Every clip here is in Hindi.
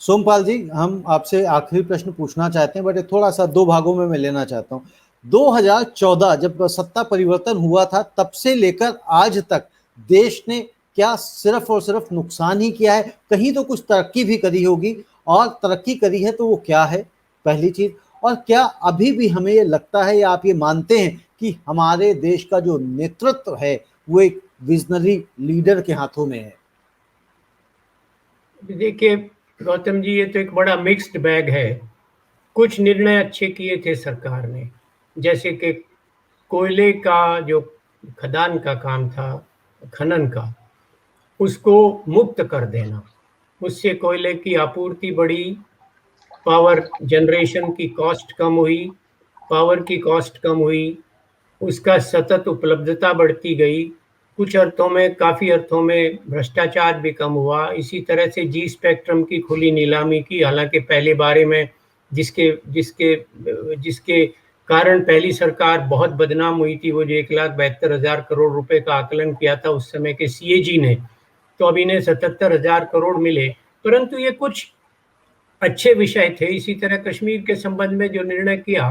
सोमपाल जी, हम आपसे आखिरी प्रश्न पूछना चाहते हैं, बट ये थोड़ा सा दो भागों में मैं लेना चाहता हूँ। 2014 जब सत्ता परिवर्तन हुआ था, तब से लेकर आज तक देश ने क्या सिर्फ और सिर्फ नुकसान ही किया है? कहीं तो कुछ तरक्की भी करी होगी, और तरक्की करी है तो वो क्या है, पहली चीज। और क्या अभी भी हमें ये लगता है या आप ये मानते हैं कि हमारे देश का जो नेतृत्व है वो एक विजनरी लीडर के हाथों में है? देखिए गौतम जी, ये तो एक बड़ा मिक्स्ड बैग है। कुछ निर्णय अच्छे किए थे सरकार ने, जैसे कि कोयले का जो खदान का काम था, खनन का, उसको मुक्त कर देना। उससे कोयले की आपूर्ति बढ़ी, पावर जनरेशन की कॉस्ट कम हुई, पावर की कॉस्ट कम हुई, उसका सतत उपलब्धता बढ़ती गई। कुछ अर्थों में, काफ़ी अर्थों में भ्रष्टाचार भी कम हुआ। इसी तरह से जी स्पेक्ट्रम की खुली नीलामी की, हालांकि पहले बारे में जिसके जिसके जिसके कारण पहली सरकार बहुत बदनाम हुई थी, वो जो 1,72,000 करोड़ रुपए का आकलन किया था उस समय के सीएजी ने, तो अब इन्हें 77,000 करोड़ मिले। परंतु ये कुछ अच्छे विषय थे। इसी तरह कश्मीर के संबंध में जो निर्णय किया,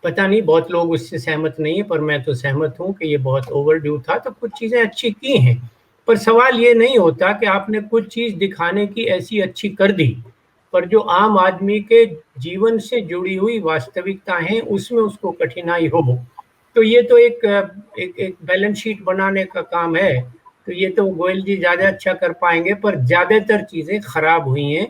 पता नहीं बहुत लोग उससे सहमत नहीं है, पर मैं तो सहमत हूँ कि ये बहुत ओवरड्यू था। तो कुछ चीज़ें अच्छी की हैं, पर सवाल ये नहीं होता कि आपने कुछ चीज़ दिखाने की ऐसी अच्छी कर दी, पर जो आम आदमी के जीवन से जुड़ी हुई वास्तविकता है उसमें उसको कठिनाई हो। तो ये तो एक बैलेंस शीट बनाने का काम है। तो ये तो गोयल जी ज़्यादा अच्छा कर पाएंगे, पर ज़्यादातर चीज़ें खराब हुई हैं,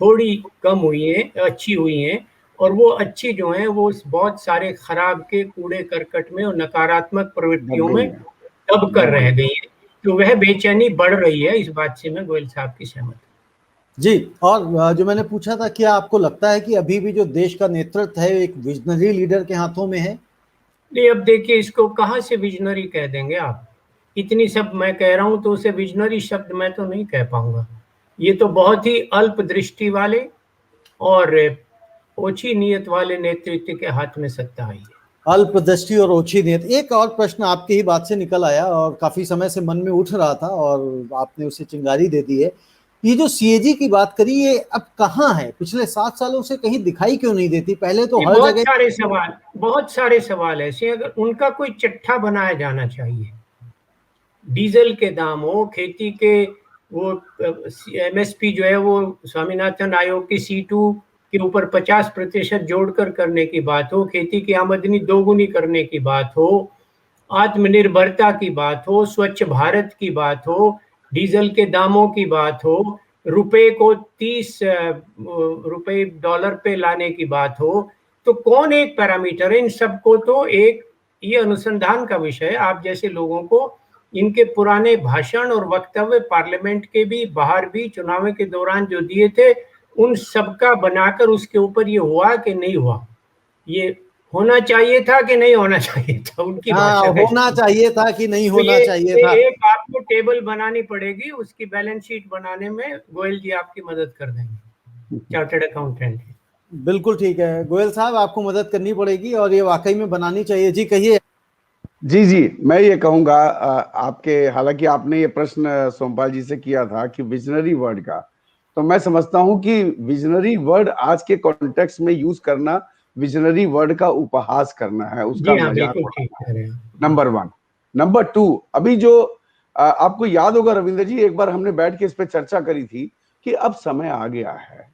थोड़ी कम हुई हैं, अच्छी हुई हैं। और वो अच्छी जो हैं वो बहुत सारे खराब के कूड़े करकट में और नकारात्मक दब प्रवृत्तियों गई में है। दब कर रह गई है। तो वह बेचैनी बढ़ रही है। इस बात से मैं गोयल साहब की सहमत हूँ। जी। और जो मैंने पूछा था, क्या आपको लगता है कि अभी भी जो देश का नेतृत्व है एक विजनरी लीडर के हाथों में है? नहीं, अब देखिए, इसको कहाँ से विजनरी कह देंगे आप? इतनी सब मैं कह रहा हूँ तो उसे विजनरी शब्द मैं तो नहीं कह पाऊंगा। ये तो बहुत ही अल्प दृष्टि वाले और ओछी नीयत वाले नेतृत्व के हाथ में सत्ता आई है। अल्पदृष्टि और ओछी नीयत। एक और प्रश्न आपकी ही बात से निकल आया और काफी समय से मन में उठ रहा था, और आपने उसे चिंगारी दे दी है। ये जो सीएजी की बात करी, ये अब कहाँ है? पिछले 7 सालों से कहीं दिखाई क्यों नहीं देती? पहले तो ये हर जगह। बहुत सारे सवाल ऐसे, अगर उनका कोई चिट्ठा बनाया जाना चाहिए। डीजल के दाम हो, खेती के वो एमएसपी जो है वो स्वामीनाथन आयोग की C2 के ऊपर 50% जोड़कर करने की बात हो, खेती की आमदनी दोगुनी करने की बात हो, आत्मनिर्भरता की बात हो, स्वच्छ भारत की बात हो, डीजल के दामों की बात हो, रुपए को 30 रुपए डॉलर पे लाने की बात हो, तो कौन एक पैरामीटर है? इन सबको तो एक ये अनुसंधान का विषय है। आप जैसे लोगों को इनके पुराने भाषण और वक्तव्य पार्लियामेंट के भी, बाहर भी, चुनाव के दौरान जो दिए थे, उन सबका बनाकर उसके ऊपर ये हुआ कि नहीं हुआ, ये होना चाहिए था कि नहीं होना चाहिए था, उनकी हाँ, भाषा का होना इस्तेमाल। चाहिए था कि नहीं तो होना चाहिए था? एक आपको टेबल बनानी पड़ेगी, उसकी बैलेंस शीट बनाने में गोयल जी आपकी मदद कर देंगे, चार्टर्ड अकाउंटेंट है। बिल्कुल ठीक है गोयल साहब, आपको मदद करनी पड़ेगी और ये वाकई में बनानी चाहिए। जी कहिए। जी जी, मैं ये कहूंगा, आपके, हालांकि आपने ये प्रश्न सोमपाल जी से किया था कि विजनरी वर्ड का, तो मैं समझता हूं कि विजनरी वर्ड आज के कॉन्टेक्स्ट में यूज करना विजनरी वर्ड का उपहास करना है, उसका जी हाँ, मजाक बिल्कुल ठीक उड़ाना कह है। रहे हैं। नंबर 1। नंबर 2, अभी जो आपको याद होगा रविंद्र जी, एक बार हमने बैठ के इस पे चर्चा करी थी कि अब समय आ गया है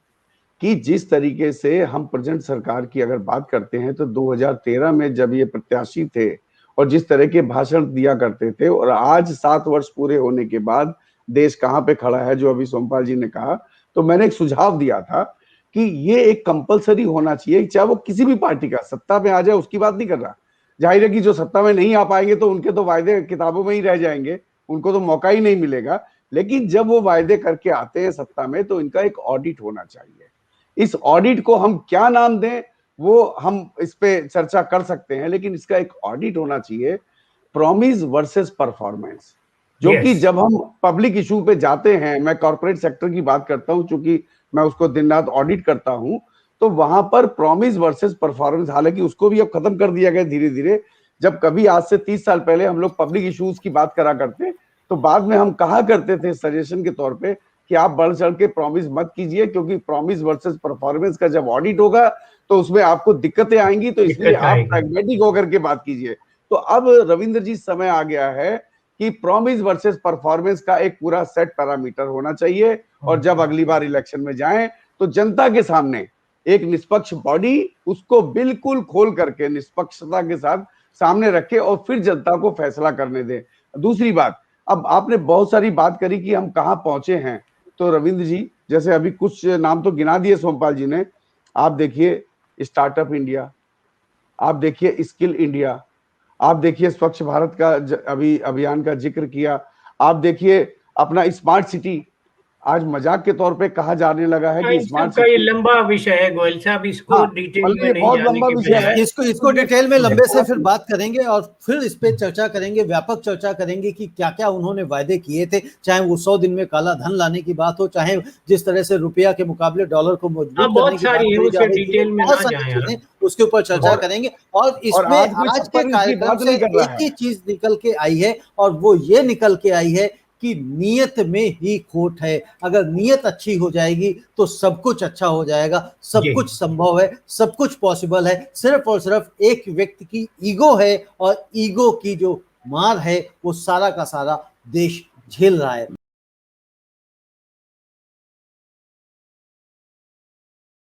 कि जिस तरीके से हम प्रेजेंट सरकार की अगर बात करते हैं, तो 2013 में जब ये प्रत्याशी थे और जिस तरह के भाषण दिया करते थे, और आज 7 वर्ष पूरे होने के बाद देश कहाँ पे खड़ा है, जो अभी सोमपाल जी ने कहा, तो मैंने एक सुझाव दिया था कि ये एक कंपलसरी होना चाहिए, चाहे वो किसी भी पार्टी का सत्ता में आ जाए, उसकी बात नहीं कर रहा। जाहिर है कि जो सत्ता में नहीं आ पाएंगे तो उनके तो वायदे किताबों में ही रह जाएंगे, उनको तो मौका ही नहीं मिलेगा। लेकिन जब वो वायदे करके आते हैं सत्ता में, तो इनका एक ऑडिट होना चाहिए। इस ऑडिट को हम क्या नाम दें, वो हम इस पे चर्चा कर सकते हैं, लेकिन इसका एक ऑडिट होना चाहिए, प्रॉमिस वर्सेस परफॉर्मेंस। जो कि यस, जब हम पब्लिक इशू पे जाते हैं, मैं कॉर्पोरेट सेक्टर की बात करता हूं, चूंकि मैं उसको दिन रात ऑडिट करता हूं, तो वहां पर प्रॉमिस वर्सेस परफॉर्मेंस, हालांकि उसको भी अब खत्म कर दिया गया धीरे धीरे। जब कभी आज से 30 साल पहले हम लोग पब्लिक इश्यूज की बात करा करते, तो बाद में हम कहा करते थे सजेशन के तौर पे कि आप बढ़ चढ़ के प्रॉमिस मत कीजिए, क्योंकि प्रॉमिस वर्सेस परफॉर्मेंस का जब ऑडिट होगा तो उसमें आपको दिक्कतें आएंगी, तो इसलिए दिक्कत आप आएगी। प्रैग्मेटिक होकर के बात कीजिए। तो अब रविंद्र जी समय आ गया है कि प्रॉमिस वर्सेस परफॉर्मेंस का एक पूरा सेट पैरामीटर होना चाहिए, और जब अगली बार इलेक्शन में जाएं तो जनता के सामने एक निष्पक्ष बॉडी उसको बिल्कुल खोल करके निष्पक्षता के साथ सामने रखे और फिर जनता को फैसला करने दें। दूसरी बात, अब आपने बहुत सारी बात करी कि हम कहां पहुंचे हैं, तो रविंद्र जी जैसे अभी कुछ नाम तो गिना दिए सोमपाल जी ने, आप देखिए स्टार्टअप इंडिया, आप देखिए स्किल इंडिया, आप देखिए स्वच्छ भारत का अभी अभियान का जिक्र किया, आप देखिए अपना स्मार्ट सिटी, आज मजाक के तौर पे कहा जाने लगा है कि इन स्मार्ट सब का ये सिटी, लंबा विषय है गोयल साहब, इसको हाँ डिटेल मतलब में ये नहीं बहुत जाने लंबा के विषय है। बजाय इसको डिटेल में लंबे से फिर बहुत- बात करेंगे और फिर इस पे चर्चा करेंगे, व्यापक चर्चा करेंगे कि क्या क्या उन्होंने वायदे किए थे, चाहे वो 100 दिन में काला धन लाने की बात हो, चाहे जिस तरह से रुपया के मुकाबले डॉलर को हाँ, मजबूत करने बहुत की बात सारी है, करी जा उसे रही थी, डिटेल में बहुत ना सारी जाए चीजें आप। उसके ऊपर चर्चा और करेंगे। और इसमें आज कोई आज के छप्पर इसकी कार्यक्रम बात से नहीं कर रहा एक है। ही चीज निकल के आई है, और वो ये निकल के आई है कि नीयत में ही खोट है। अगर नीयत अच्छी हो जाएगी तो सब कुछ अच्छा हो जाएगा, सब जी। कुछ संभव है, सब कुछ पॉसिबल है। सिर्फ और सिर्फ एक व्यक्ति की ईगो है, और ईगो की जो मार है वो सारा का सारा देश झेल रहा है।